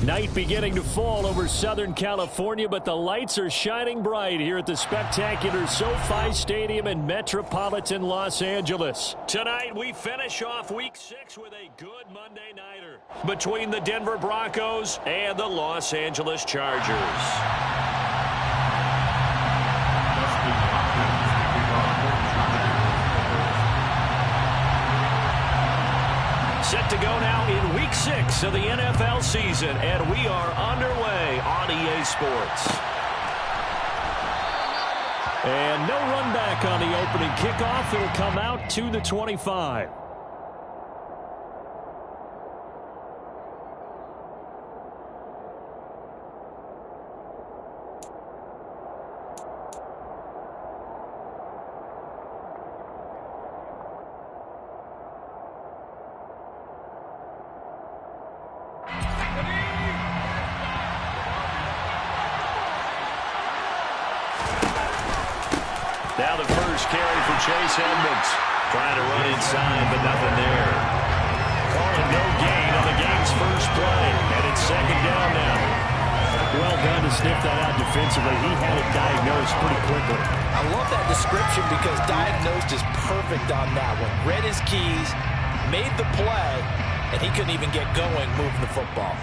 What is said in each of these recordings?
Night beginning to fall over Southern California, but the lights are shining bright here at the spectacular SoFi Stadium in metropolitan Los Angeles. Tonight, we finish off Week 6 with a good Monday nighter between the Denver Broncos and the Los Angeles Chargers. Set to go now in Week 6 of the NFL season, and we are underway on EA Sports. And no run back on the opening kickoff. It'll come out to the 25. Now the first carry for Chase Edmonds. Trying to run inside, but nothing there. Calling no gain on the game's first play. And it's second down now. Well done to sniff that out defensively. He had it diagnosed pretty quickly. I love that description because diagnosed is perfect on that one. Read his keys, made the play, and he couldn't even get going moving the football.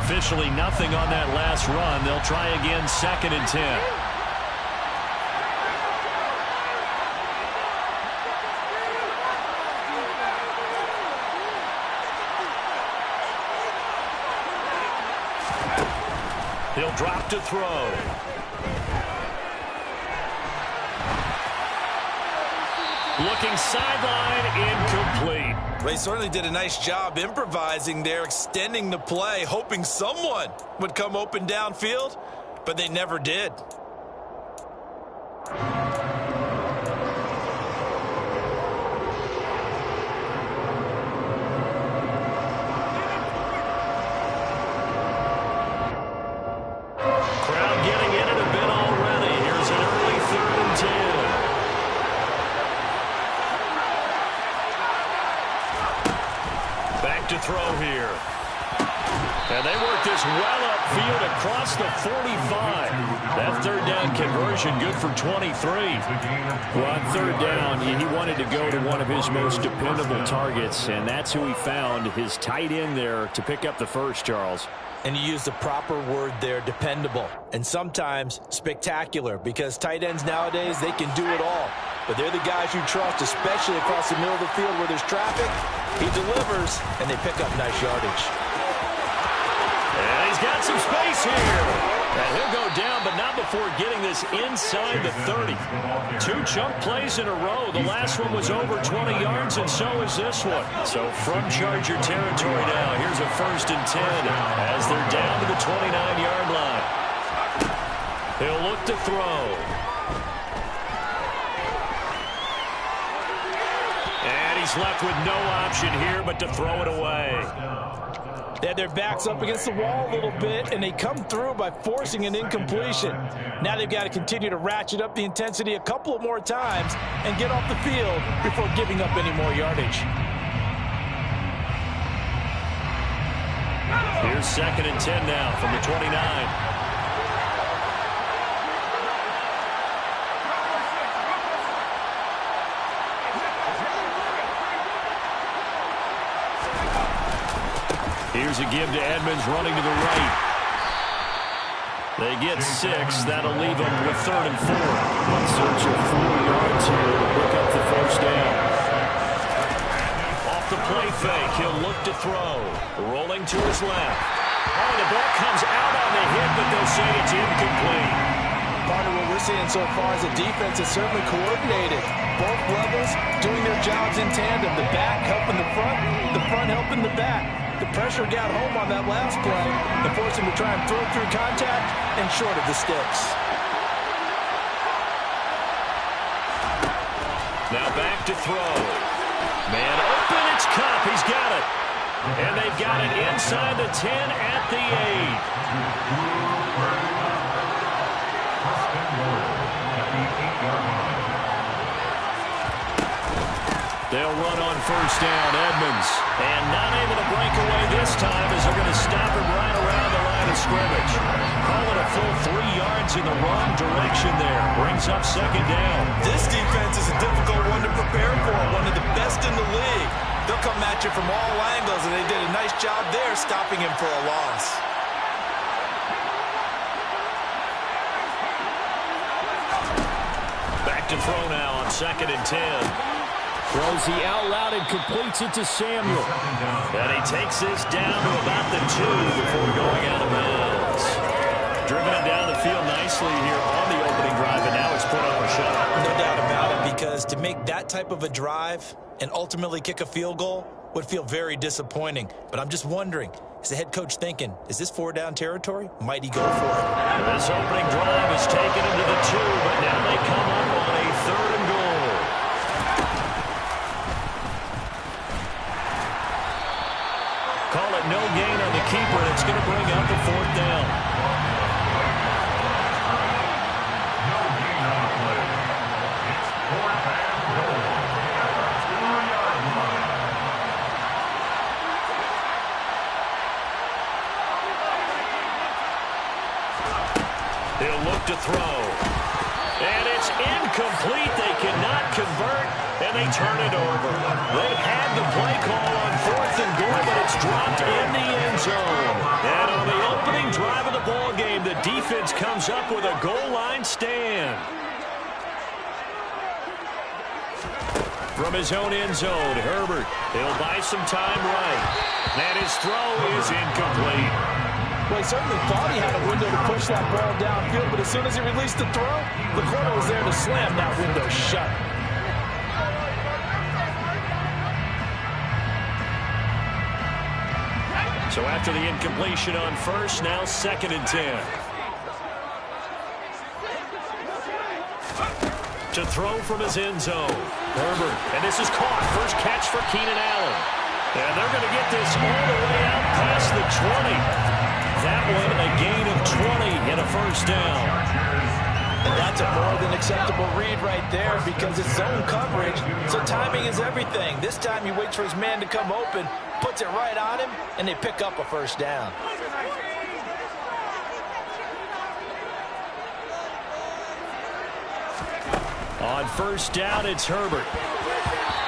Officially nothing on that last run. They'll try again, 2nd and 10. He'll drop to throw. Looking sideline, incomplete. They certainly did a nice job improvising there, extending the play, hoping someone would come open downfield, but they never did. To throw here. And they work this well upfield across the 45. That third down conversion good for 23. Well, on third down, he wanted to go to one of his most dependable targets, and that's who he found, his tight end there, to pick up the first, Charles. And you use the proper word there, dependable. And sometimes spectacular, because tight ends nowadays, they can do it all. But they're the guys you trust, especially across the middle of the field where there's traffic. He delivers, and they pick up nice yardage. And he's got some space here. And he'll go down, but not before getting this inside the 30. 2 chunk plays in a row. The last one was over 20 yards, and so is this one. So from Charger territory now, here's a 1st and 10 as they're down to the 29-yard line. He'll look to throw. And he's left with no option here but to throw it away. They had their backs up against the wall a little bit, and they come through by forcing an incompletion. Now they've got to continue to ratchet up the intensity a couple of more times and get off the field before giving up any more yardage. Here's 2nd and 10 now from the 29. Here's a give to Edmonds running to the right. They get 6. That'll leave them with 3rd and 4. On search of 4 yards here to pick up the first down. Off the play fake, he'll look to throw. Rolling to his left. Oh, the ball comes out on the hit, but they'll say it's incomplete. Part of what we're seeing so far is the defense is certainly coordinated. Both levels doing their jobs in tandem. The back helping the front helping the back. The pressure got home on that last play and forced him to try and throw through contact and short of the sticks. Now back to throw. Man open, it's Cup. He's got it. And they've got it inside the 10 at the 8. They'll run on first down, Edmonds. And not able to break away this time as they're going to stop him right around the line of scrimmage. Call it a full 3 yards in the wrong direction there. Brings up second down. This defense is a difficult one to prepare for, one of the best in the league. They'll come at you from all angles, and they did a nice job there stopping him for a loss. Back to throw now on 2nd and 10. Throws the out loud and completes it to Samuel. And he takes this down to about the 2 before going out of bounds. Driven it down the field nicely here on the opening drive, and now it's put up a shot. No doubt about it, because to make that type of a drive and ultimately kick a field goal would feel very disappointing. But I'm just wondering, is the head coach thinking, is this 4-down territory? Might he go for it? This opening drive has taken him to the 2, but now they come up on a 3rd and goal. Call it no gain on the keeper, and it's going to bring up a 4th down. No gain on the play. It's 4th and goal. 2-yard line. He'll look to throw. And it's incomplete. They cannot convert, and they turn it over. They had the play call on 4th and goal, but it's dropped in the end zone. And on the opening drive of the ball game, the defense comes up with a goal line stand. From his own end zone, Herbert. He'll buy some time right. And his throw is incomplete. Well, he certainly thought he had a window to push that ball downfield, but as soon as he released the throw, the corner was there to slam that window shut. So after the incompletion on first, now 2nd and 10. To throw from his end zone, Herbert. And this is caught. First catch for Keenan Allen. And they're going to get this all the way out past the 20. That one a gain of 20 and a first down. And that's a more than acceptable read right there because it's zone coverage, so timing is everything. This time he waits for his man to come open, puts it right on him, and they pick up a first down. On first down, it's Herbert.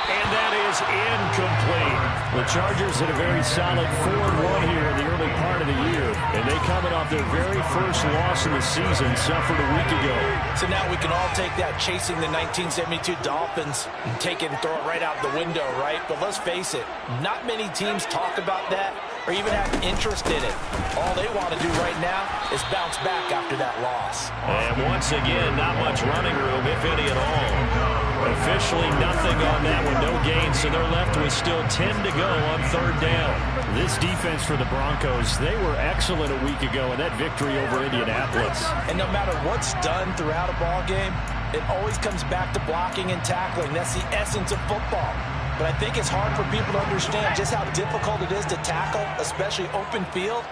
And that is incomplete. The Chargers had a very solid 4-1 here in the early part of the year. And they coming off their very first loss of the season, suffered a week ago. So now we can all take that chasing the 1972 Dolphins and take it and throw it right out the window, right? But let's face it, not many teams talk about that or even have interest in it. All they want to do right now is bounce back after that loss. And once again, not much running room, if any at all. Officially nothing on that one, no gain, so they're left with still 10 to go on 3rd down. This defense for the Broncos, they were excellent a week ago in that victory over Indianapolis. And no matter what's done throughout a ball game, it always comes back to blocking and tackling. That's the essence of football. But I think it's hard for people to understand just how difficult it is to tackle, especially open field.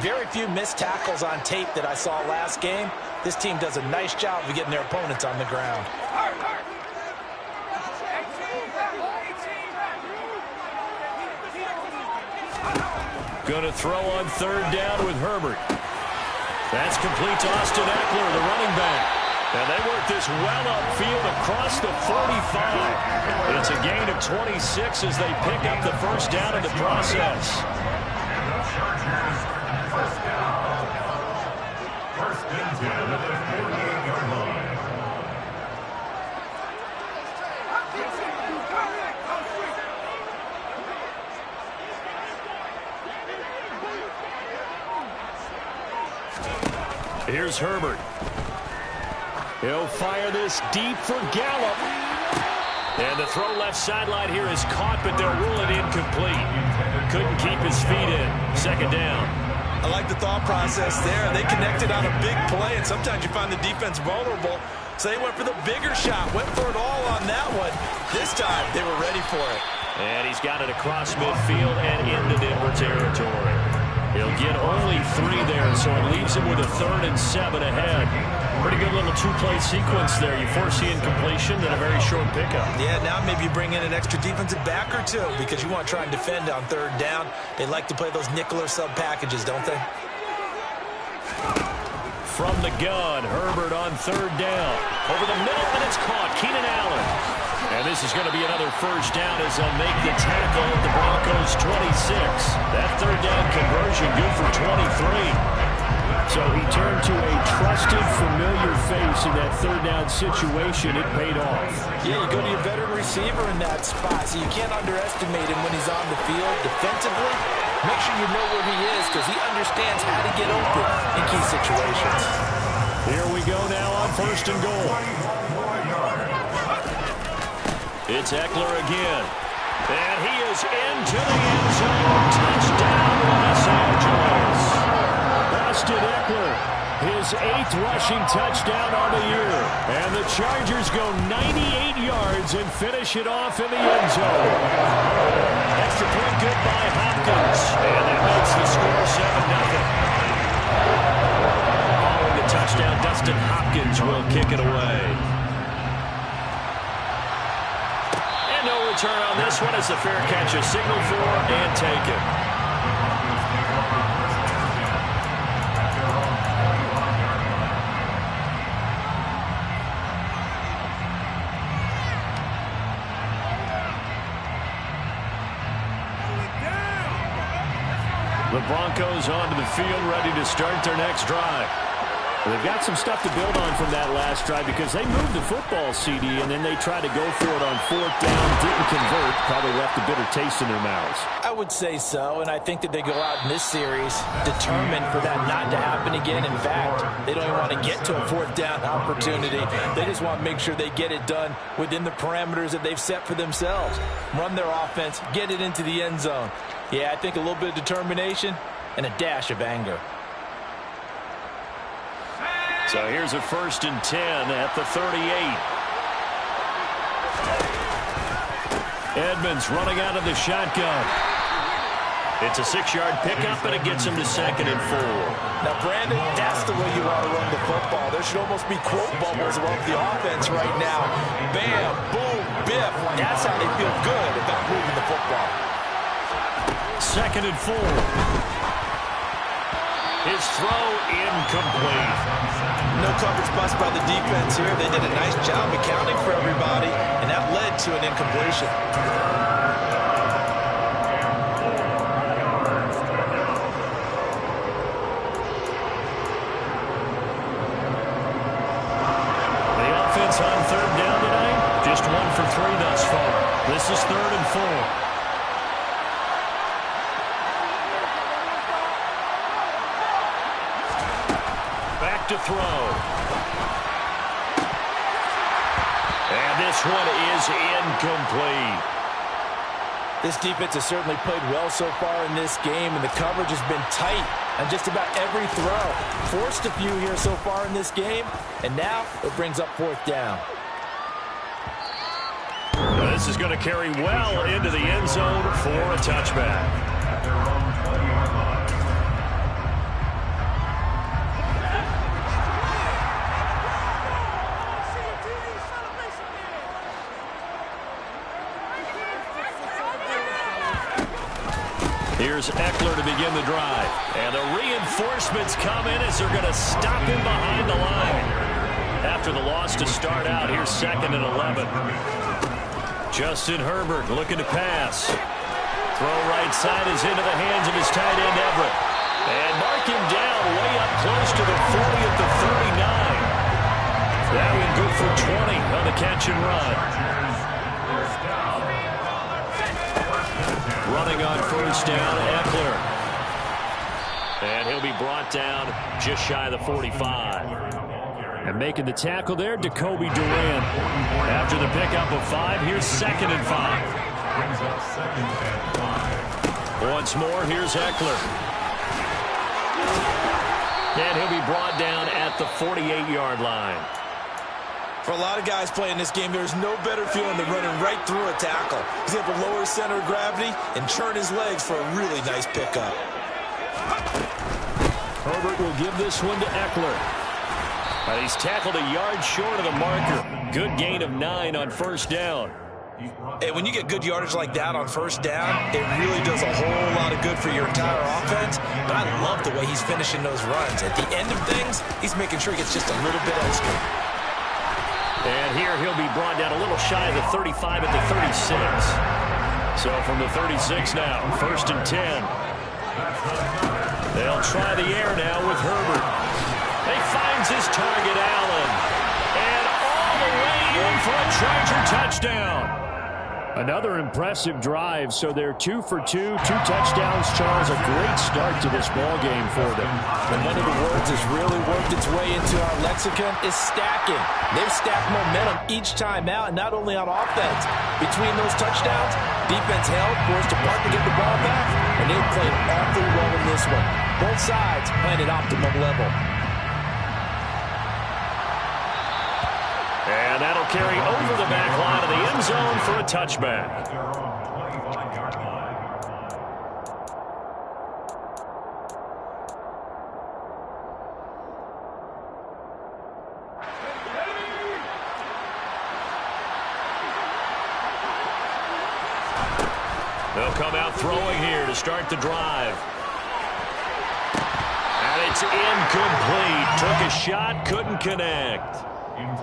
Very few missed tackles on tape that I saw last game. This team does a nice job of getting their opponents on the ground. Going to throw on 3rd down with Herbert. That's complete to Austin Eckler, the running back. And they work this well upfield across the 45. It's a gain of 26 as they pick up the first down in the process. First down. First and 10 at the 48-yard line. Here's Herbert. He'll fire this deep for Gallup. And the throw left sideline here is caught, but they'll rule it incomplete. Couldn't keep his feet in. 2nd down. I like the thought process there. They connected on a big play, and sometimes you find the defense vulnerable. So they went for the bigger shot, went for it all on that one. This time, they were ready for it. And he's got it across midfield and into Denver territory. He'll get only 3 there, so it leaves him with a 3rd and 7 ahead. Pretty good little two-play sequence there. You force the incompletion, then a very short pickup. Yeah, now maybe you bring in an extra defensive back or two because you want to try and defend on third down. They like to play those nickel or sub packages, don't they? From the gun, Herbert on third down. Over the middle, and it's caught. Keenan Allen. And this is going to be another first down as they'll make the tackle at the Broncos' 26. That third down conversion good for 23. So he turned to a trusted, familiar face in that third down situation. It paid off. Yeah, you go to your veteran receiver in that spot, so you can't underestimate him when he's on the field. Defensively, make sure you know where he is because he understands how to get open in key situations. Here we go now on first and goal. It's Eckler again. And he is into the end zone. Touchdown, Los Angeles. Austin Eckler, his 8th rushing touchdown on the year. And the Chargers go 98 yards and finish it off in the end zone. Extra point good by Hopkins. And that makes the score 7-0. Following the touchdown, Dustin Hopkins will kick it away. And no return on this one as the fair catch is signaled for and taken. The Broncos onto the field, ready to start their next drive. Well, they've got some stuff to build on from that last drive because they moved the football, CD, and then they tried to go for it on fourth down, didn't convert, probably left a bitter taste in their mouths. I would say so, and I think that they go out in this series determined for that not to happen again. In fact, they don't even want to get to a fourth down opportunity. They just want to make sure they get it done within the parameters that they've set for themselves. Run their offense, get it into the end zone. Yeah, I think a little bit of determination and a dash of anger. So here's a 1st and 10 at the 38. Edmonds running out of the shotgun. It's a 6-yard pickup, and it gets him to 2nd and 4. Now, Brandon, that's the way you want to run the football. There should almost be quote bubbles around the offense right now. Bam, boom, biff. That's how they feel good about moving the football. 2nd and 4. His throw incomplete. No coverage bust by the defense here. They did a nice job accounting for everybody, and that led to an incompletion. The offense on third down tonight, just 1 for 3 thus far. This is 3rd and 4. To throw. And this one is incomplete. This defense has certainly played well so far in this game, and the coverage has been tight on just about every throw. Forced a few here so far in this game, and now it brings up 4th down. This is going to carry well into the end zone for a touchback. Here's Eckler to begin the drive. And the reinforcements come in as they're going to stop him behind the line. After the loss to start out, here's 2nd and 11. Justin Herbert looking to pass. Throw right side is into the hands of his tight end, Everett. And mark him down way up close to the 40 at the 39. That one good for 20 on the catch and run. Running on first down, Eckler. And he'll be brought down just shy of the 45. And making the tackle there, Jacoby Durant. After the pickup of 5, here's 2nd and 5. Once more, here's Eckler. And he'll be brought down at the 48-yard line. For a lot of guys playing this game, there's no better feeling than running right through a tackle. He's able to lower his center of gravity and turn his legs for a really nice pickup. Herbert will give this one to Eckler. And he's tackled a yard short of the marker. Good gain of 9 on first down. And when you get good yardage like that on first down, it really does a whole lot of good for your entire offense. But I love the way he's finishing those runs. At the end of things, he's making sure he gets just a little bit extra. And here he'll be brought down a little shy of the 35 at the 36. So from the 36 now, 1st and 10. They'll try the air now with Herbert. He finds his target, Allen. And all the way in for a Charger touchdown. Another impressive drive, so they're 2 for 2, 2 touchdowns. Charles, a great start to this ball game for them. And one of the words that's really worked its way into our lexicon is stacking. They've stacked momentum each time out, and not only on offense. Between those touchdowns, defense held, forced to park to get the ball back, and they played awfully well in this one. Both sides playing at optimum level. And that'll carry over the back line of the end zone for a touchback. They'll come out throwing here to start the drive. And it's incomplete. Took a shot, couldn't connect.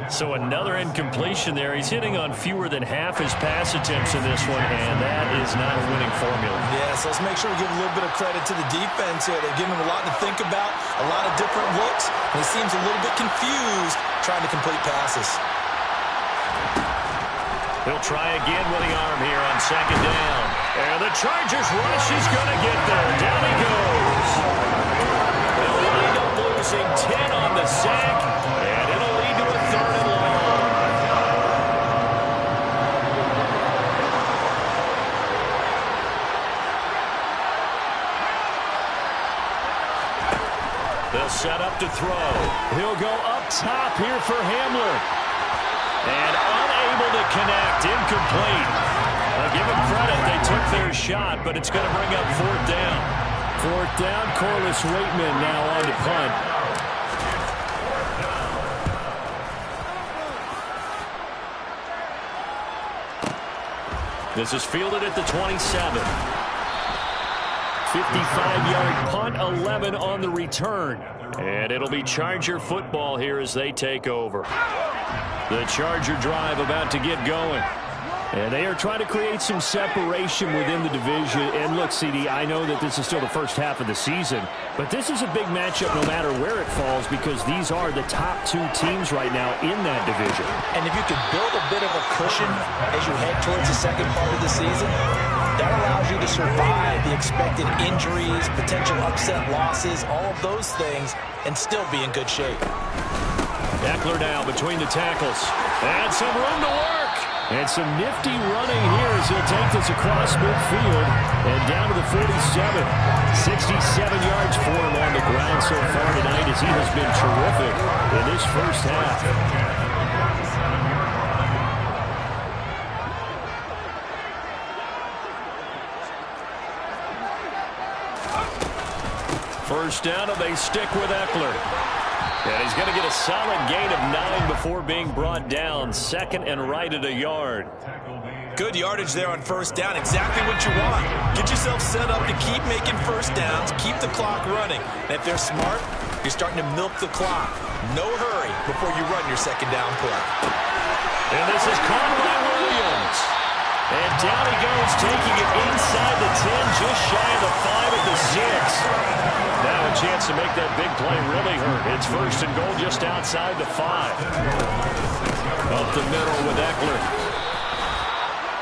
So another incompletion there. He's hitting on fewer than half his pass attempts in this one, and that is not a winning formula. Yes, let's make sure we give a little bit of credit to the defense here. They've given him a lot to think about, a lot of different looks, and he seems a little bit confused trying to complete passes. He'll try again with the arm here on 2nd down. And the Chargers rush is going to get there. Down he goes. They'll wind up losing 10 on the sack, and it'll lead to a 3rd and long. They'll set up to throw. He'll go up top here for Hamler. And unable to connect, incomplete. I'll give them credit, they took their shot, but it's going to bring up 4th down. 4th down, Corliss Waitman now on to punt. This is fielded at the 27. 55-yard punt, 11 on the return. And it'll be Charger football here as they take over. The Charger drive about to get going. And they are trying to create some separation within the division. And look, CD, I know that this is still the first half of the season, but this is a big matchup no matter where it falls because these are the top 2 teams right now in that division. And if you could build a bit of a cushion as you head towards the second part of the season, that allows you to survive the expected injuries, potential upset losses, all of those things, and still be in good shape. Eckler now between the tackles. And some room to work. And some nifty running here as he'll take this across midfield and down to the 47. 67 yards for him on the ground so far tonight as he has been terrific in this first half. First down, and they stick with Eckler. And he's going to get a solid gain of 9 before being brought down. 2nd and right at a yard. Good yardage there on first down. Exactly what you want. Get yourself set up to keep making first downs, keep the clock running. And if they're smart, you're starting to milk the clock. No hurry before you run your second down play. And this is caught by Williams. And down he goes, taking it inside the 10, just shy of the 5 at the 6. Now a chance to make that big play really hurt. It's 1st and goal just outside the 5. Up the middle with Eckler.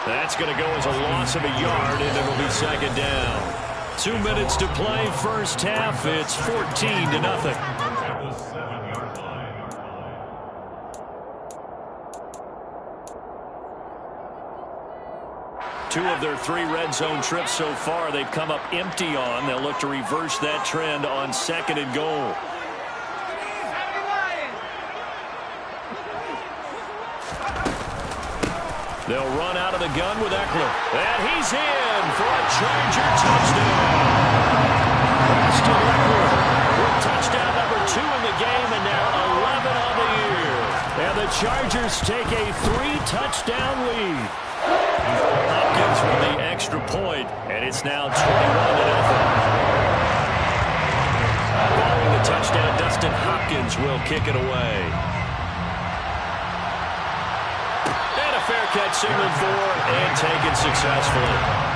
That's going to go as a loss of a yard, and it'll be 2nd down. 2 minutes to play, first half. It's 14-0. Two of their 3 red zone trips so far, they've come up empty on. They'll look to reverse that trend on 2nd and goal. They'll run out of the gun with Eckler. And he's in for a Charger touchdown. Austin Eckler with touchdown number 2 in the game, and now 11 on the Chargers take a 3-touchdown lead. Hopkins with the extra point, and it's now 21-0. Following the touchdown, Dustin Hopkins will kick it away. And a fair catch signaled for and taken successfully.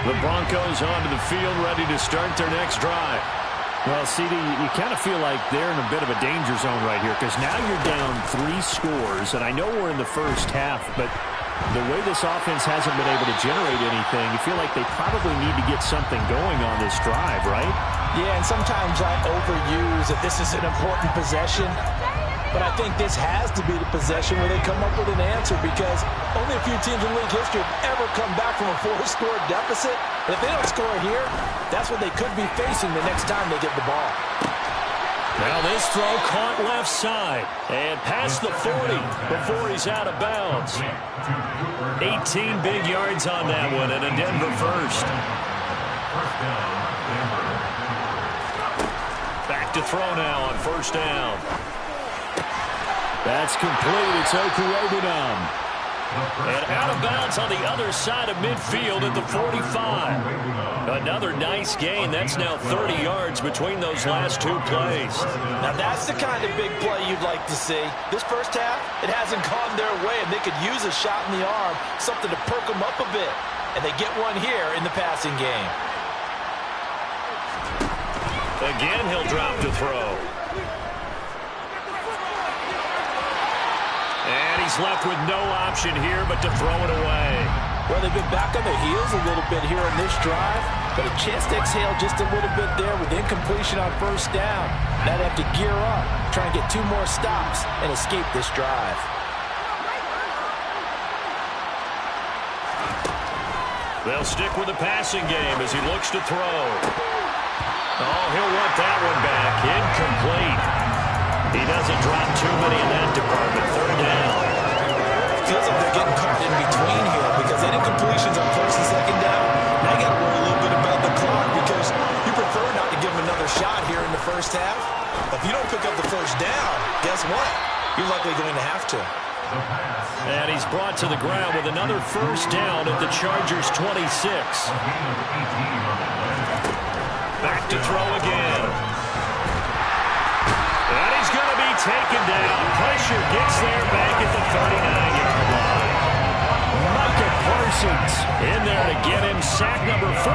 The Broncos onto the field, ready to start their next drive. Well, CD, you kind of feel like they're in a bit of a danger zone right here because now you're down 3 scores, and I know we're in the first half, but the way this offense hasn't been able to generate anything, you feel like they probably need to get something going on this drive, right? Yeah, and sometimes I overuse that this is an important possession. But I think this has to be the possession where they come up with an answer because only a few teams in league history have ever come back from a 4-score deficit. And if they don't score here, that's what they could be facing the next time they get the ball. Now this throw caught left side and past the 40 before he's out of bounds. 18 big yards on that one and a Denver first. Back to throw now on first down. That's complete. It's Okurobunom. And out of bounds on the other side of midfield at the 45. Another nice gain. That's now 30 yards between those last 2 plays. Now that's the kind of big play you'd like to see. This first half, it hasn't gone their way, and they could use a shot in the arm, something to perk them up a bit. And they get one here in the passing game. Again, he'll drop to throw. And he's left with no option here but to throw it away. Well, they've been back on their heels a little bit here on this drive, but a chance to exhale just a little bit there with incompletion on first down. Now they have to gear up, try and get 2 more stops and escape this drive. They'll stick with the passing game as he looks to throw. Oh, he'll want that one back. Incomplete. He doesn't drop too many in that department. Third down. Feels like they're getting caught in between here because they did completions on first and second down. Now you got to worry a little bit about the clock because you prefer not to give them another shot here in the first half. If you don't pick up the first down, guess what? You're likely going to have to. And he's brought to the ground with another first down at the Chargers' 26. Back to throw again. And he's going to be taken down. Pressure gets there back at the 39-yard line. Micah Parsons in there to get him. Sack number 14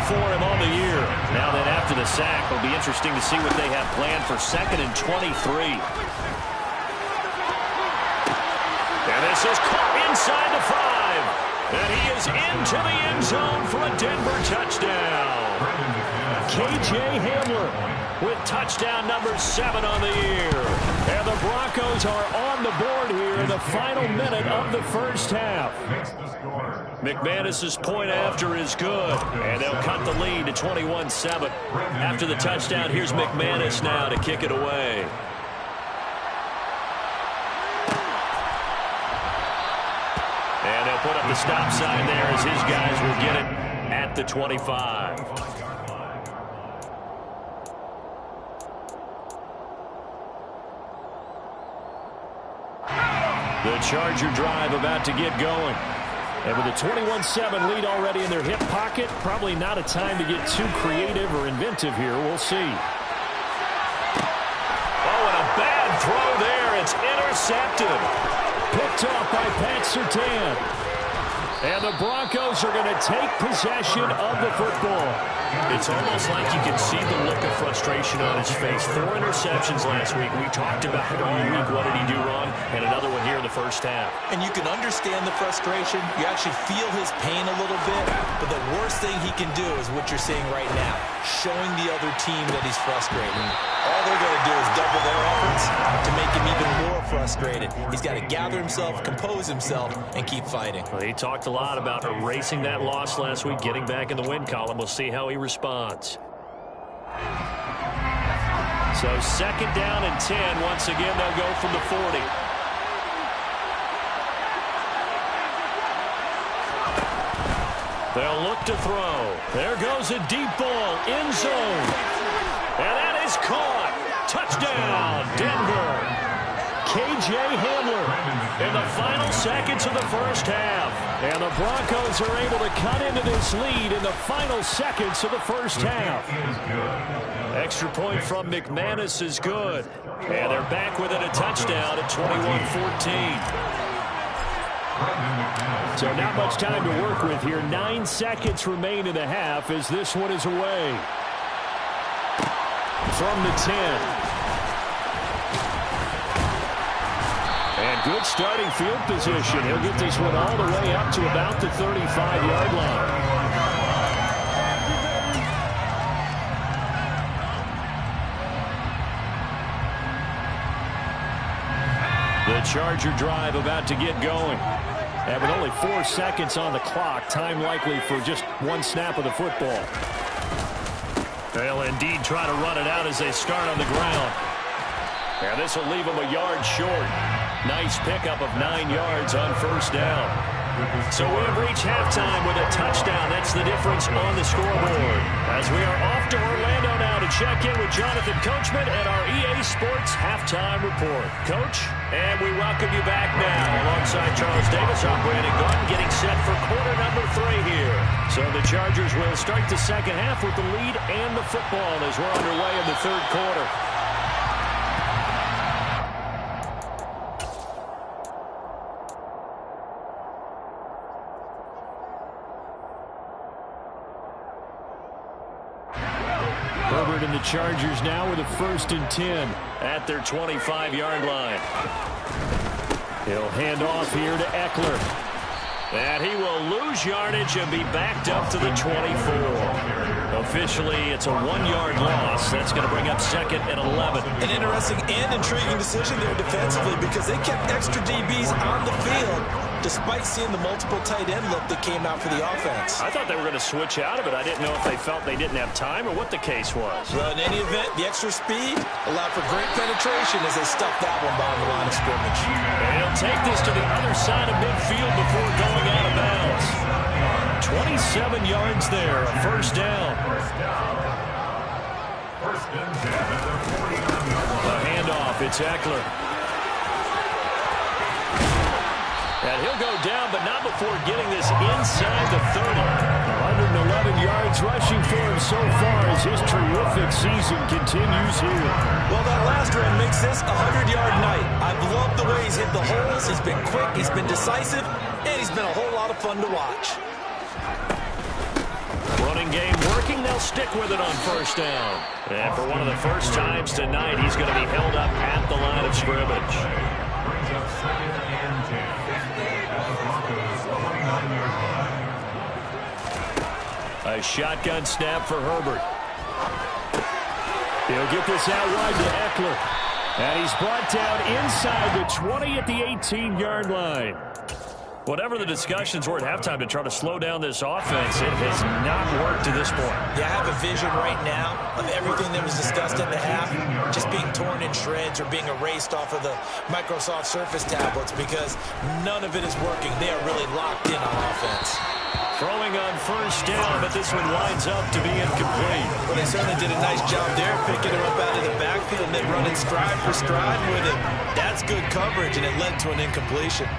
for him on the year. Now then after the sack, it'll be interesting to see what they have planned for 2nd and 23. And this is caught inside the 5. And he is into the end zone for a Denver touchdown. K.J. Hamler with touchdown number 7 on the year. And the Broncos are on the board here in the final minute of the first half. McManus's point after is good. And they'll cut the lead to 21-7. After the touchdown, here's McManus now to kick it away. And they'll put up the stop sign there as his guys will get it at the 25. The Charger drive about to get going. And with a 21-7 lead already in their hip pocket, probably not a time to get too creative or inventive here. We'll see. Oh, and a bad throw there. It's intercepted. Picked off by Pat Surtain. And the Broncos are going to take possession of the football. It's almost like you can see the look of frustration on his face. 4 interceptions last week. We talked about it all week. What did he do wrong? And another one here in the first half. And you can understand the frustration. You actually feel his pain a little bit. But the worst thing he can do is what you're seeing right now, showing the other team that he's frustrated. All they're going to do is double their efforts to make him even more frustrated. He's got to gather himself, compose himself, and keep fighting. Well, he talked a lot about erasing that loss last week, getting back in the win column. We'll see how he responds. So 2nd down and 10. Once again, they'll go from the 40. They'll look to throw. There goes a deep ball, end zone. And that is caught. Touchdown, Denver. K.J. Hamler in the final seconds of the first half. And the Broncos are able to cut into this lead in the final seconds of the first half. Extra point from McManus is good. And they're back within a touchdown at 21-14. So not much time to work with here. 9 seconds remain in the half as this one is away. From the 10. And good starting field position. He'll get this one all the way up to about the 35-yard line. The Charger drive about to get going. And with only 4 seconds on the clock, time likely for just one snap of the football. They'll indeed try to run it out as they start on the ground. And this will leave them a yard short. Nice pickup of 9 yards on first down. So we have reached halftime with a touchdown. That's the difference on the scoreboard. As we are off to Orlando now to check in with Jonathan Coachman and our EA Sports Halftime Report. Coach, and we welcome you back now alongside Charles Davis. I'm Brandon Garden getting set for quarter number 3 here. So the Chargers will start the second half with the lead and the football as we're underway in the third quarter. Herbert and the Chargers now with a 1st and 10 at their 25-yard line. He'll hand off here to Eckler. And he will lose yardage and be backed up to the 24. Officially, it's a 1-yard loss. That's going to bring up 2nd and 11. An interesting and intriguing decision there defensively because they kept extra DBs on the field despite seeing the multiple tight end look that came out for the offense. I thought they were going to switch out of it. I didn't know if they felt they didn't have time or what the case was. Well, in any event, the extra speed allowed for great penetration as they stuffed that one behind the line of scrimmage. And he'll take this to the other side of midfield before going out of bounds. 27 yards there, a first down. The handoff, it's Eckler. And he'll go down, but not before getting this inside the 30. 111 yards rushing for him so far as his terrific season continues here. Well, that last run makes this a 100-yard night. I've loved the way he's hit the holes. He's been quick, he's been decisive, and he's been a whole lot of fun to watch. Running game working, they'll stick with it on first down. And for one of the first times tonight, he's going to be held up at the line of scrimmage. Brings up 2nd and 10. A shotgun snap for Herbert. He'll get this out wide to Eckler. And he's brought down inside the 20 at the 18-yard line. Whatever the discussions were at halftime to try to slow down this offense, it has not worked to this point. Yeah, I have a vision right now of everything that was discussed at the half just being torn in shreds or being erased off of the Microsoft Surface tablets because none of it is working. They are really locked in on offense. Throwing on first down, but this one winds up to be incomplete. Well, they certainly did a nice job there, picking him up out of the backfield and then running stride for stride with him. That's good coverage, and it led to an incompletion.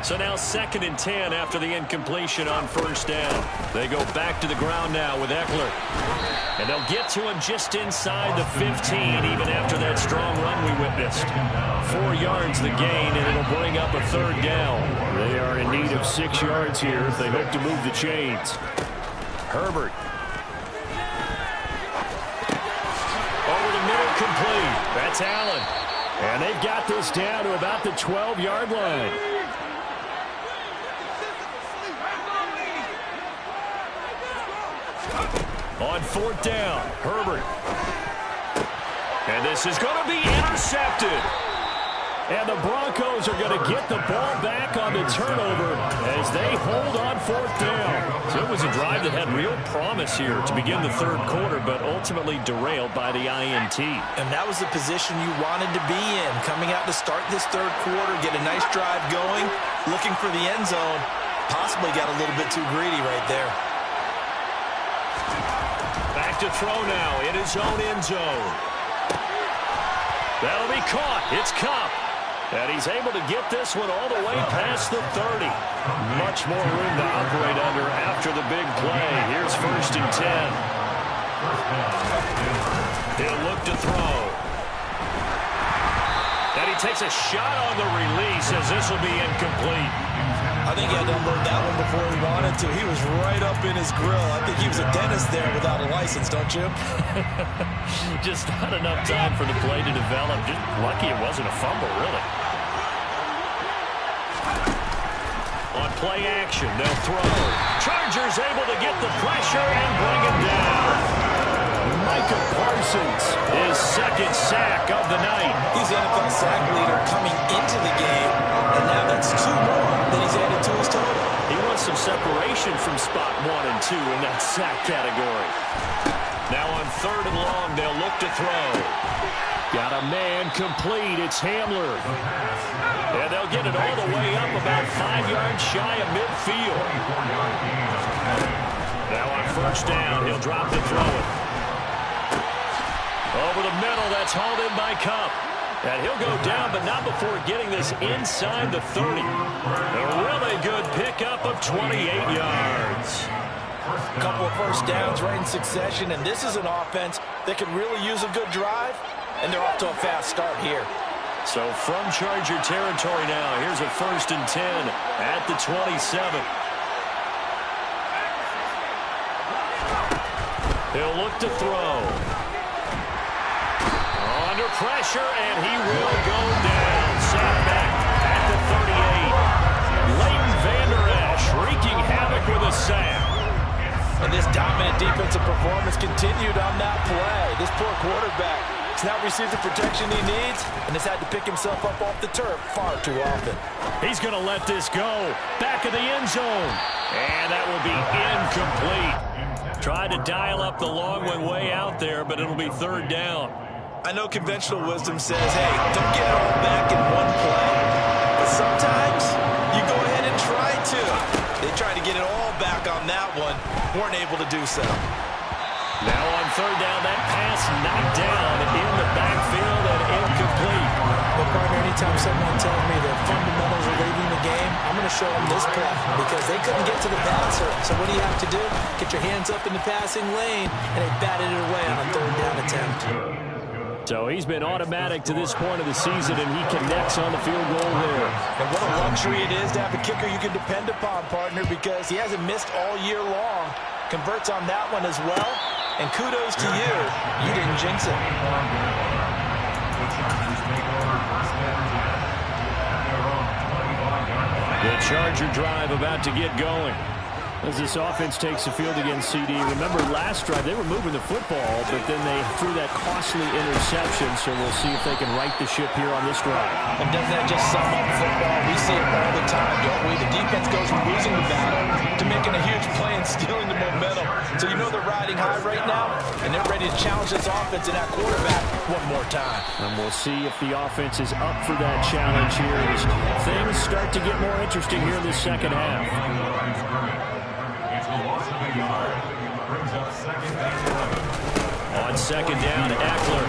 So now 2nd and 10 after the incompletion on first down. They go back to the ground now with Eckler. And they'll get to him just inside the 15, even after that strong run we witnessed. 4 yards the gain, and it'll bring up a 3rd down. They are in need of 6 yards here if they hope to move the chains. Herbert. Over the middle, complete. That's Allen. And they've got this down to about the 12-yard line. On 4th down, Herbert. And this is going to be intercepted. And the Broncos are going to get the ball back on the turnover as they hold on 4th down. So it was a drive that had real promise here to begin the third quarter, but ultimately derailed by the INT. And that was the position you wanted to be in, coming out to start this third quarter, get a nice drive going, looking for the end zone. Possibly got a little bit too greedy right there. Back to throw now in his own end zone. That'll be caught. It's Cup. And he's able to get this one all the way past the 30. Much more room to operate under after the big play. Here's 1st and 10. He'll look to throw. And he takes a shot on the release as this will be incomplete. I think he had to unload that one before he wanted to. He was right up in his grill. I think he was a dentist there without a license, don't you? Just not enough time for the play to develop. Just lucky it wasn't a fumble, really. On play action, they'll throw. Chargers able to get the pressure and bring him down. Micah Parsons, his 2nd sack of the night. He's the NFL sack leader coming into the game, and now that's 2 more that he's added to his total. He wants some separation from spot 1 and 2 in that sack category. Now on 3rd and long, they'll look to throw. Got a man complete. It's Hamler. And they'll get it all the way up about 5 yards shy of midfield. Now on 1st down, he'll drop the throw it. Over the middle, that's hauled in by Cup. And he'll go down, but not before getting this inside the 30. A really good pickup of 28 yards. A couple of 1st downs right in succession, and this is an offense that could really use a good drive, and they're off to a fast start here. So from Charger territory now, here's a 1st and 10 at the 27. He'll look to throw. Under pressure, and he will go down. Sacked back at the 38. Leighton Vander Esch wreaking havoc with a sack. And this dominant defensive performance continued on that play. This poor quarterback has not received the protection he needs and has had to pick himself up off the turf far too often. He's going to let this go. Back of the end zone. And that will be incomplete. Tried to dial up the long one way out there, but it'll be 3rd down. I know conventional wisdom says, hey, don't get it all back in one play. But sometimes you go ahead and try to. They tried to get it all back on that one. Weren't able to do so. Now on 3rd down, that pass knocked down in the backfield and incomplete. Well, partner, anytime someone tells me their fundamentals are leaving the game, I'm going to show them this play because they couldn't get to the passer. So what do you have to do? Get your hands up in the passing lane, and they batted it away on a 3rd down attempt. So he's been automatic to this point of the season, and he connects on the field goal there. And what a luxury it is to have a kicker you can depend upon, partner, because he hasn't missed all year long. Converts on that one as well. And kudos to you. You didn't jinx it. The Charger drive about to get going. As this offense takes the field against CD. Remember, last drive, they were moving the football, but then they threw that costly interception, so we'll see if they can right the ship here on this drive. And doesn't that just sum up football? We see it all the time, don't we? The defense goes from losing the battle to making a huge play and stealing the momentum. So you know they're riding high right now, and they're ready to challenge this offense and that quarterback one more time. And we'll see if the offense is up for that challenge here as things start to get more interesting here in the 2nd half. On 2nd down, Eckler.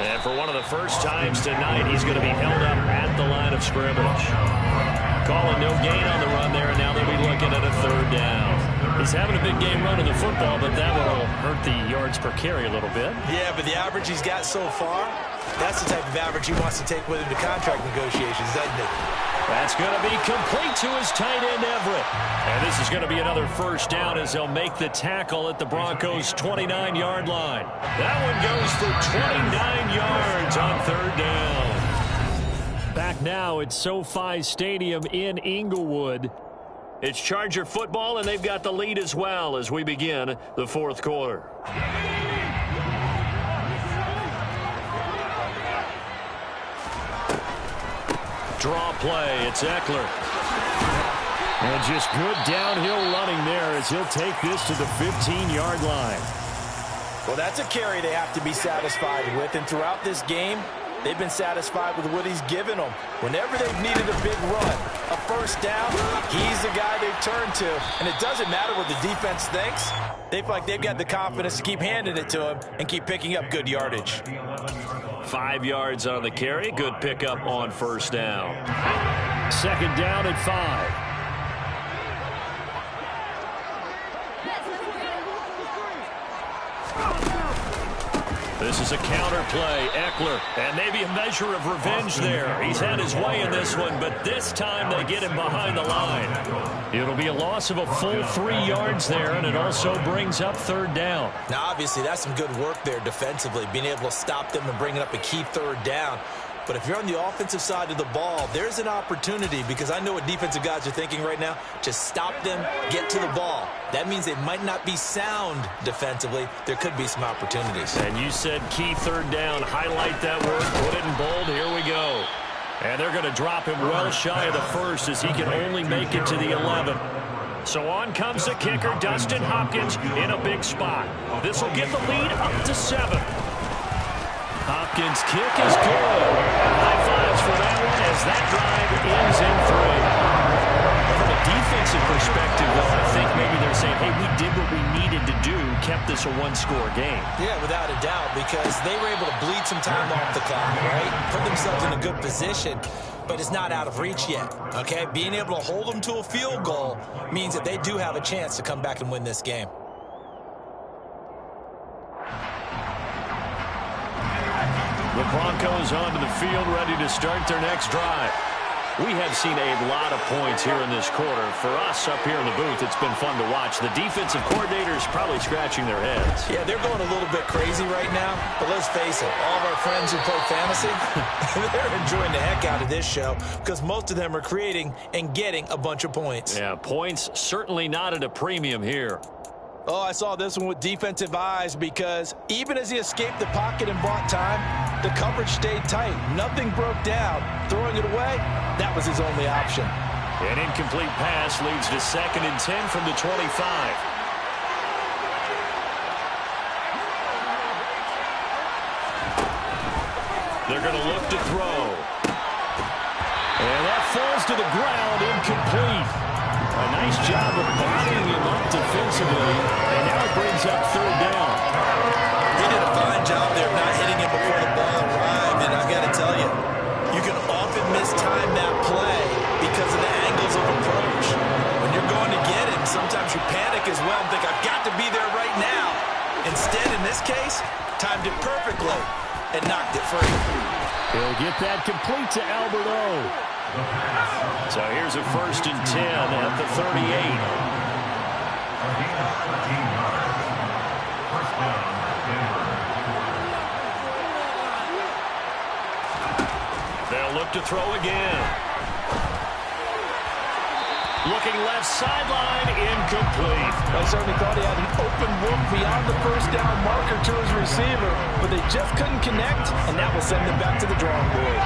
And for one of the first times tonight, he's going to be held up at the line of scrimmage. Calling no gain on the run there, and now they'll be looking at a 3rd down. He's having a big game running the football, but that will hurt the yards per carry a little bit. Yeah, but the average he's got so far, that's the type of average he wants to take with him to contract negotiations, doesn't it? That's going to be complete to his tight end, Everett. And this is going to be another 1st down as they'll make the tackle at the Broncos' 29-yard line. That one goes for 29 yards on 3rd down. Back now at SoFi Stadium in Inglewood. It's Charger football, and they've got the lead as well as we begin the 4th quarter. Draw play, it's Eckler. And just good downhill running there as he'll take this to the 15-yard line. Well, that's a carry they have to be satisfied with. And throughout this game, They've been satisfied with what he's given them. Whenever they've needed a big run, a first down, he's the guy they've turned to. And it doesn't matter what the defense thinks. They feel like they've got the confidence to keep handing it to him and keep picking up good yardage. 5 yards on the carry. Good pickup on first down. Second down at 5. This is a counter play. Eckler, and maybe a measure of revenge there. He's had his way in this one, but this time they get him behind the line. It'll be a loss of a full 3 yards there, and it also brings up third down. Now, obviously, that's some good work there defensively, being able to stop them and bringing up a key third down. But if you're on the offensive side of the ball, there's an opportunity, because I know what defensive guys are thinking right now. Just stop them, get to the ball. That means they might not be sound defensively. There could be some opportunities. And you said key third down. Highlight that word. Put it in bold. Here we go. And they're going to drop him well shy of the first, as he can only make it to the 11. So on comes the kicker, Dustin Hopkins, in a big spot. This will get the lead up to 7. Hopkins' kick is good. High fives for that one as that drive ends in 3. From a defensive perspective, though, I think maybe they're saying, hey, we did what we needed to do, kept this a one-score game. Yeah, without a doubt, because they were able to bleed some time off the clock, right? Put themselves in a good position, but it's not out of reach yet, okay? Being able to hold them to a field goal means that they do have a chance to come back and win this game. The Broncos onto the field, ready to start their next drive. We have seen a lot of points here in this quarter. For us up here in the booth, it's been fun to watch. The defensive coordinators probably scratching their heads. Yeah, they're going a little bit crazy right now, but let's face it, all of our friends who play fantasy, they're enjoying the heck out of this show, because most of them are creating and getting a bunch of points. Yeah, points certainly not at a premium here. Oh, I saw this one with defensive eyes, because even as he escaped the pocket and bought time, the coverage stayed tight. Nothing broke down. Throwing it away, that was his only option. An incomplete pass leads to 2nd and 10 from the 25. They're going to look to throw. And that falls to the ground, incomplete. A nice job of bodying him up defensively, and now it brings up third down. He did a fine job there of not hitting him before the ball arrived, and I've got to tell you, you can often mistime that play because of the angles of approach. When you're going to get him, sometimes you panic as well and think, I've got to be there right now. Instead, in this case, timed it perfectly and knocked it free. He'll get that complete to Albert O. So here's a 1st and 10 at the 38. They'll look to throw again. Looking left sideline, incomplete. I certainly thought he had an open look beyond the first down marker to his receiver, but they just couldn't connect, and that will send them back to the drawing board.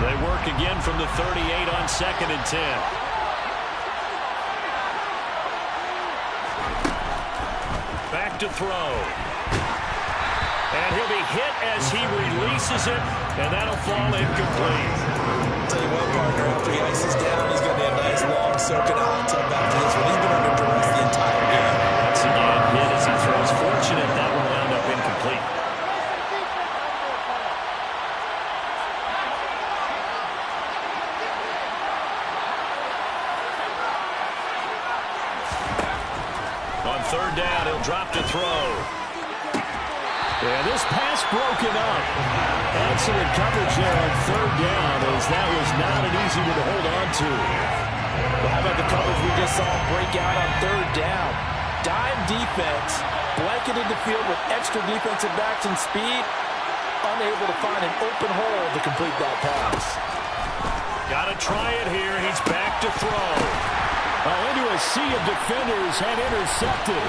They work again from the 38 on 2nd and 10. Back to throw. And he'll be hit as he releases it, and that'll fall incomplete. I'll tell you what, partner, after he ices down, he's going to be a nice long soak in a hot tub after this one. He's been under duress the entire game. Once again, hit as he throws. Fortunate that one wound up incomplete. On third down, he'll drop to throw. Yeah, this pass broken up. Excellent coverage there on third down, as that was not an easy one to hold on to. Well, how about the coverage we just saw break out on third down? Dime defense, blanketed the field with extra defensive backs and speed, unable to find an open hole to complete that pass. Got to try it here. He's back to throw. Into a sea of defenders and intercepted.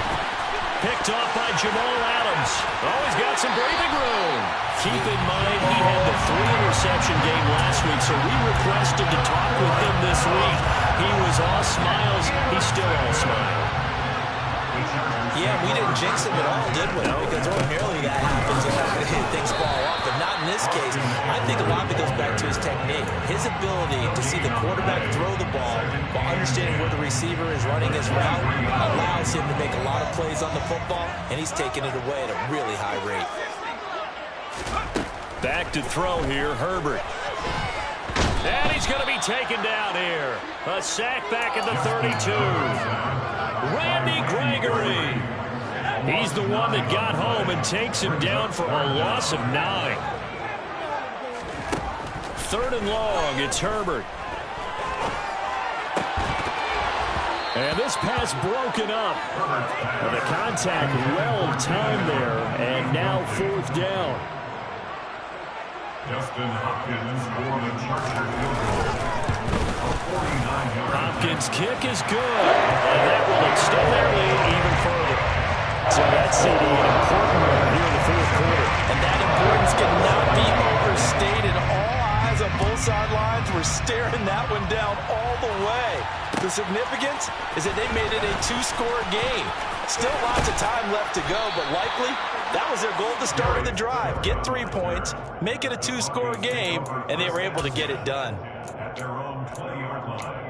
Picked off by Jamal Adams. Oh, he's got some breathing room. Keep in mind, he had the 3-interception game last week, so we requested to talk with him this week. He was all smiles. He's still all smile. Yeah, we didn't jinx him at all, did we? No. Because ordinarily that happens and things fall off, but not in this case. I think a lot of it goes back to his technique. His ability to see the quarterback throw the ball while understanding where the receiver is running his route allows him to make a lot of plays on the football, and he's taking it away at a really high rate. Back to throw here, Herbert. And he's going to be taken down here. A sack back at the 32. Randy Gregory. He's the one that got home and takes him down for a loss of 9. 3rd and long, it's Herbert. And this pass broken up. The contact well timed there, and now 4th down. Justin Hopkins for the Chargers field goal. Hopkins' kick is good, and that will extend their lead even further. So that's an important one here in the 4th quarter. And that importance cannot be overstated. All eyes on both sidelines were staring that one down all the way. The significance is that they made it a 2-score game. Still lots of time left to go, but likely that was their goal at the start of the drive. Get 3 points, make it a 2-score game, and they were able to get it done. At their own 20-yard line.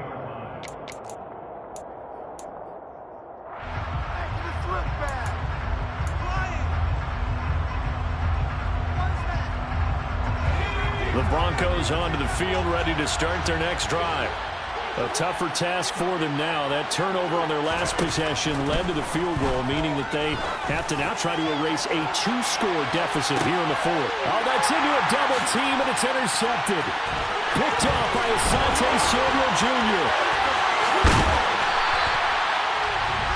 The Broncos onto the field, ready to start their next drive. A tougher task for them now. That turnover on their last possession led to the field goal, meaning that they have to now try to erase a 2-score deficit here in the 4th. Oh, that's into a double team, and it's intercepted. Picked off by Asante Samuel Jr.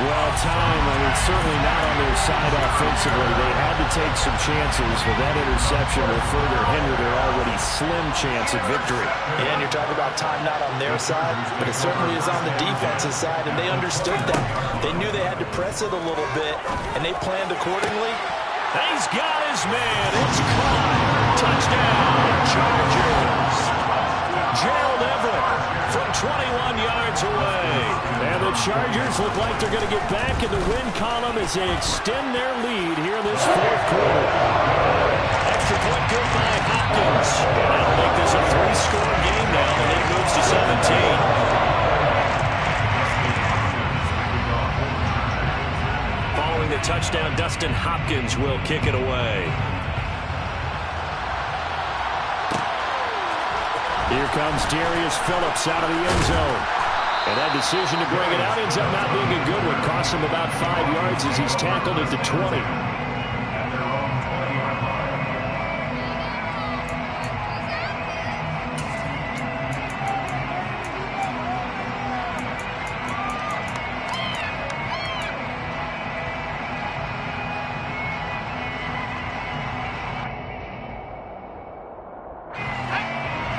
Well, time, certainly not on their side offensively. They had to take some chances, but that interception will further hinder their already slim chance at victory. Yeah, and you're talking about time not on their side, but it certainly is on the defensive side, and they understood that. They knew they had to press it a little bit, and they planned accordingly. He's got his man. It's caught. Touchdown, Chargers. Gerald Everett from 21 yards away. And the Chargers look like they're going to get back in the win column as they extend their lead here in this 4th quarter. Extra point good by Hopkins. And that'll make this a 3-score game now. The lead moves to 17. Following the touchdown, Dustin Hopkins will kick it away. Here comes Darius Phillips out of the end zone. And that decision to bring it out ends up not being a good one. Costs him about 5 yards as he's tackled at the 20.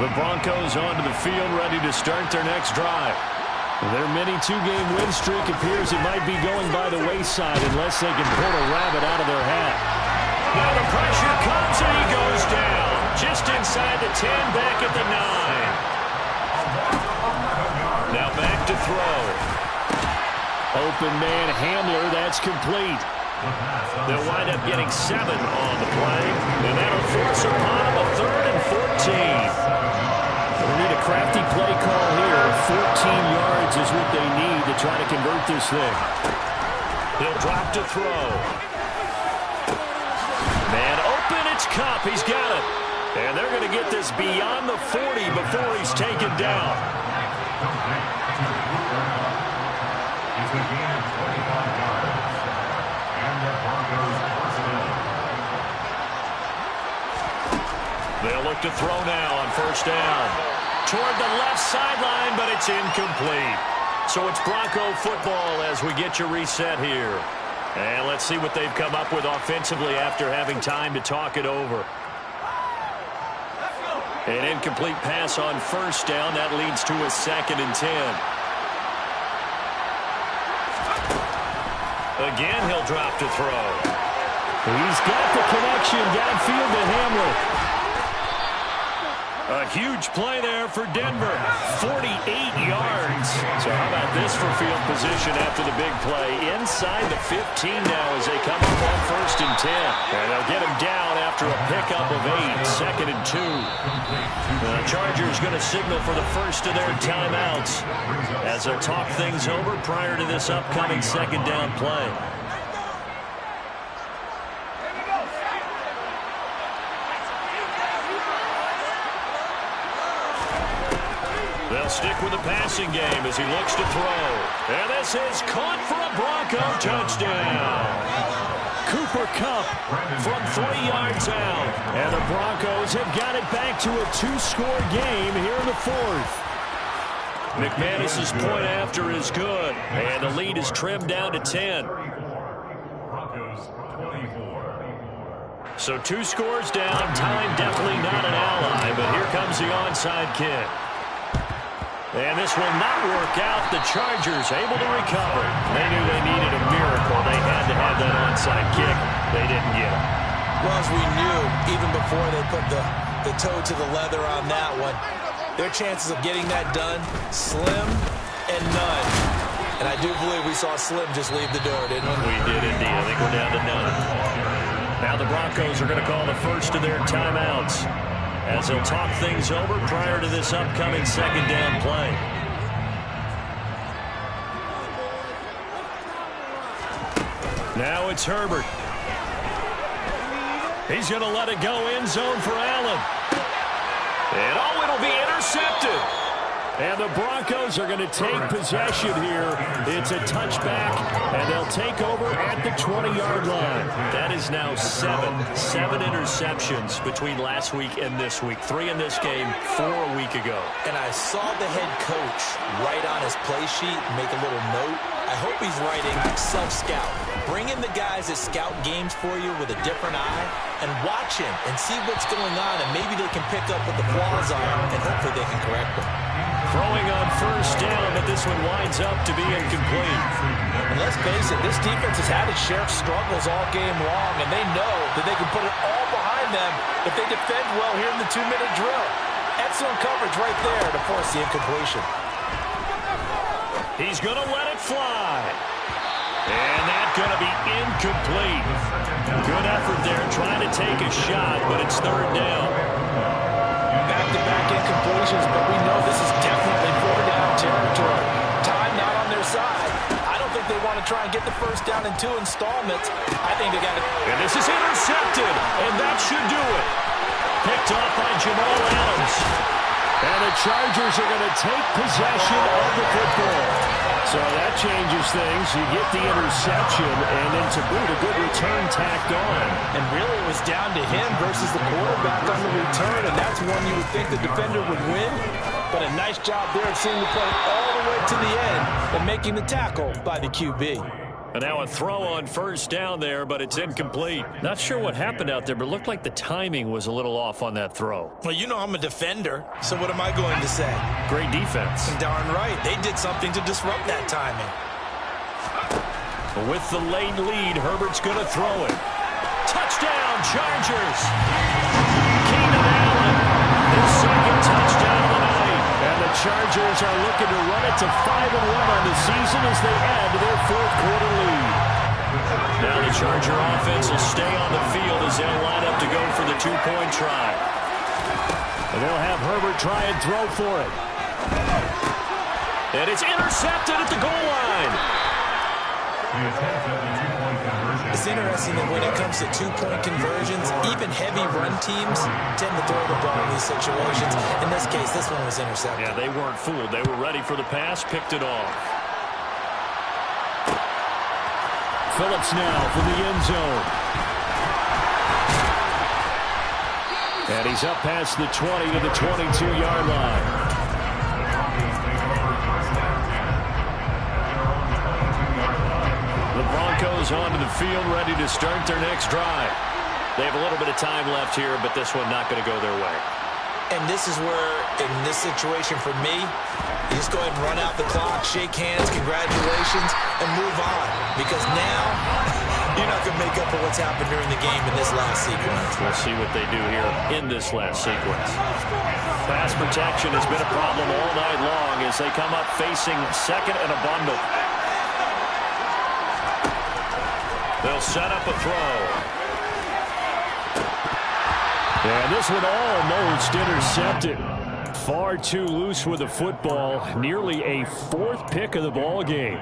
The Broncos onto the field, ready to start their next drive. Their mini 2-game win streak appears it might be going by the wayside unless they can pull a rabbit out of their hat. Now the pressure comes and he goes down. Just inside the 10, back at the 9. Now back to throw. Open man Hamler, that's complete. They'll wind up getting 7 on the play, and that'll force upon them a 3rd and 14. They need a crafty play call here. 14 yards is what they need to try to convert this thing. He'll drop to throw. Man open, it's Kupp. He's got it. And they're going to get this beyond the 40 before he's taken down. It's a gain of 25 yards. And the Broncos personnel. They'll look to throw now on 1st down. Toward the left sideline, but it's incomplete. So it's Bronco football as we get your reset here. And let's see what they've come up with offensively after having time to talk it over. An incomplete pass on 1st down. That leads to a 2nd and 10. Again, he'll drop to throw. He's got the connection downfield to Hamler. A huge play there for Denver. 48 yards. So how about this for field position after the big play? Inside the 15 now as they come up on 1st and 10. And they'll get him down after a pickup of 8. 2nd and 2. The Chargers going to signal for the first of their timeouts as they'll talk things over prior to this upcoming 2nd down play. They'll stick with the passing game as he looks to throw. And this is caught for a Bronco touchdown. Cooper Kupp from 3 yards out. And the Broncos have got it back to a 2-score game here in the 4th. McManus's point after is good. And the lead is trimmed down to 10. So 2 scores down. Time definitely not an ally. But here comes the onside kick. And this will not work out. The Chargers able to recover. They knew they needed a miracle. They had to have that onside kick. They didn't get it. Well, as we knew, even before they put the toe to the leather on that one, their chances of getting that done, slim and none. And I do believe we saw Slim just leave the door, didn't we? We did indeed. I think we're down to none. Now the Broncos are going to call the first of their timeouts as they'll talk things over prior to this upcoming 2nd down play. Now it's Herbert. He's going to let it go end zone for Allen. And oh, it'll be intercepted. And the Broncos are going to take possession here. It's a touchback, and they'll take over at the 20-yard line. That is now 7 interceptions between last week and this week. 3 in this game, 4 a week ago. And I saw the head coach write on his play sheet, make a little note. I hope he's writing self-scout. Bring in the guys that scout games for you with a different eye and watch him and see what's going on, and maybe they can pick up what the flaws are, and hopefully they can correct them. Throwing on 1st down, but this one winds up to be incomplete. And let's face it, this defense has had its share of struggles all game long, and they know that they can put it all behind them if they defend well here in the 2-minute drill. Excellent coverage right there to force the incompletion. He's going to let it fly. And that's going to be incomplete. Good effort there trying to take a shot, but it's 3rd down. Back-to-back incompletions, but we know this is definitely 4-down territory. Time not on their side. I don't think they want to try and get the 1st down in 2 installments. I think they got it. And this is intercepted, and that should do it. Picked off by Jamal Adams. And the Chargers are going to take possession of the football. So that changes things. You get the interception, and then to boot, a good return tacked on. And really it was down to him versus the quarterback on the return, and that's one you would think the defender would win. But a nice job there of seeing the play all the way to the end and making the tackle by the QB. And now a throw on 1st down there, but it's incomplete. Not sure what happened out there, but it looked like the timing was a little off on that throw. Well, you know I'm a defender, so what am I going to say? Great defense. Darn right. They did something to disrupt that timing. With the late lead, Herbert's going to throw it. Touchdown, Chargers! Keenan Allen, his 2nd touchdown of the night. And the Chargers are looking to run it to 5-1 on the season as they add to their 4th quarter lead. Now the Charger offense will stay on the field as they'll line up to go for the 2-point try. And they'll have Herbert try and throw for it. And it's intercepted at the goal line. It's interesting that when it comes to 2-point conversions, even heavy run teams tend to throw the ball in these situations. In this case, this one was intercepted. Yeah, they weren't fooled. They were ready for the pass, picked it off. Phillips now from the end zone. And he's up past the 20 to the 22-yard line. The Broncos onto the field, ready to start their next drive. They have a little bit of time left here, but this one not going to go their way. And this is where, in this situation for me, you just go ahead and run out the clock, shake hands, congratulations, and move on. Because now You're not going to make up for what's happened during the game in this last sequence. We'll see what they do here in this last sequence. Pass protection has been a problem all night long as they come up facing second and a bundle. They'll set up a throw. And this one almost intercepted. Far too loose with the football. Nearly a fourth pick of the ball game.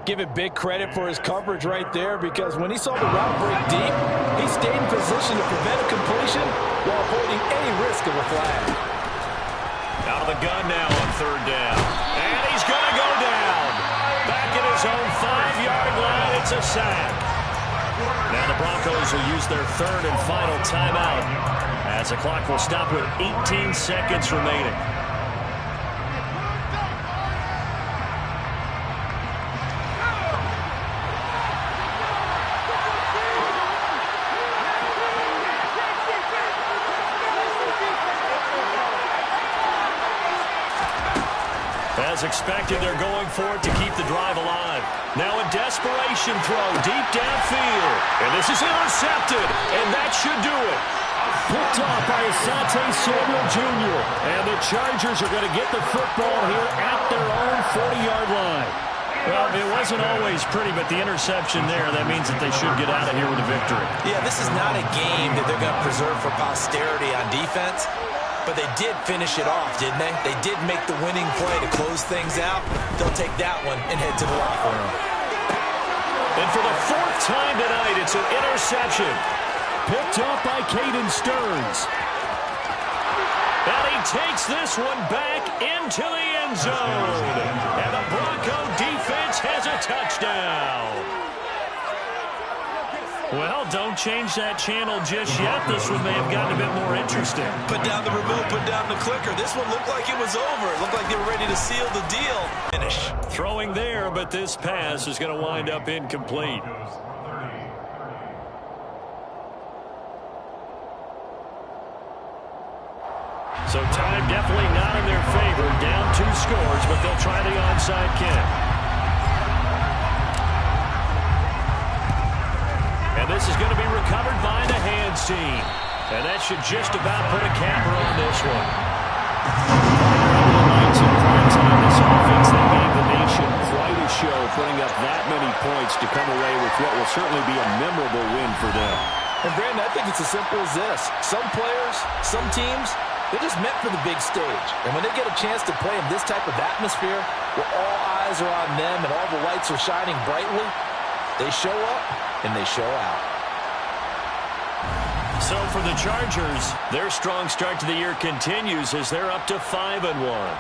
Give it big credit for his coverage right there, because when he saw the route break deep, he stayed in position to prevent a completion while avoiding any risk of a flag. Out of the gun now on third down. And he's going to go down. Back at his own 5-yard line. It's a sack. Now the Broncos will use their third and final timeout as the clock will stop with 18 seconds remaining. As expected, they're going for it to keep the drive alive. Now a desperation throw deep downfield. And this is intercepted, and that should do it. Picked off by Asante Samuel Jr. And the Chargers are going to get the football here at their own 40-yard line. Well, it wasn't always pretty, but the interception there, that means that they should get out of here with a victory. Yeah, this is not a game that they're going to preserve for posterity on defense. But they did finish it off, didn't they? They did make the winning play to close things out. They'll take that one and head to the locker room. And for the fourth time tonight, it's an interception. Picked off by Caden Stearns. And he takes this one back into the end zone. And the Bronco defense has a touchdown. Well, don't change that channel just yet. This one may have gotten a bit more interesting. Put down the remote, put down the clicker. This one looked like it was over. It looked like they were ready to seal the deal. Finish. Throwing there, but this pass is going to wind up incomplete. So time definitely not in their favor. Down 2 scores, but they'll try the onside kick. And this is going to be recovered by the hands team. And that should just about put a capper on this one. This offense that gave the nation quite a show, putting up that many points to come away with what will certainly be a memorable win for them. And Brandon, I think it's as simple as this. Some players, some teams, they're just meant for the big stage. And when they get a chance to play in this type of atmosphere, where all eyes are on them and all the lights are shining brightly, they show up and they show out. So for the Chargers, their strong start to the year continues as they're up to 5-1.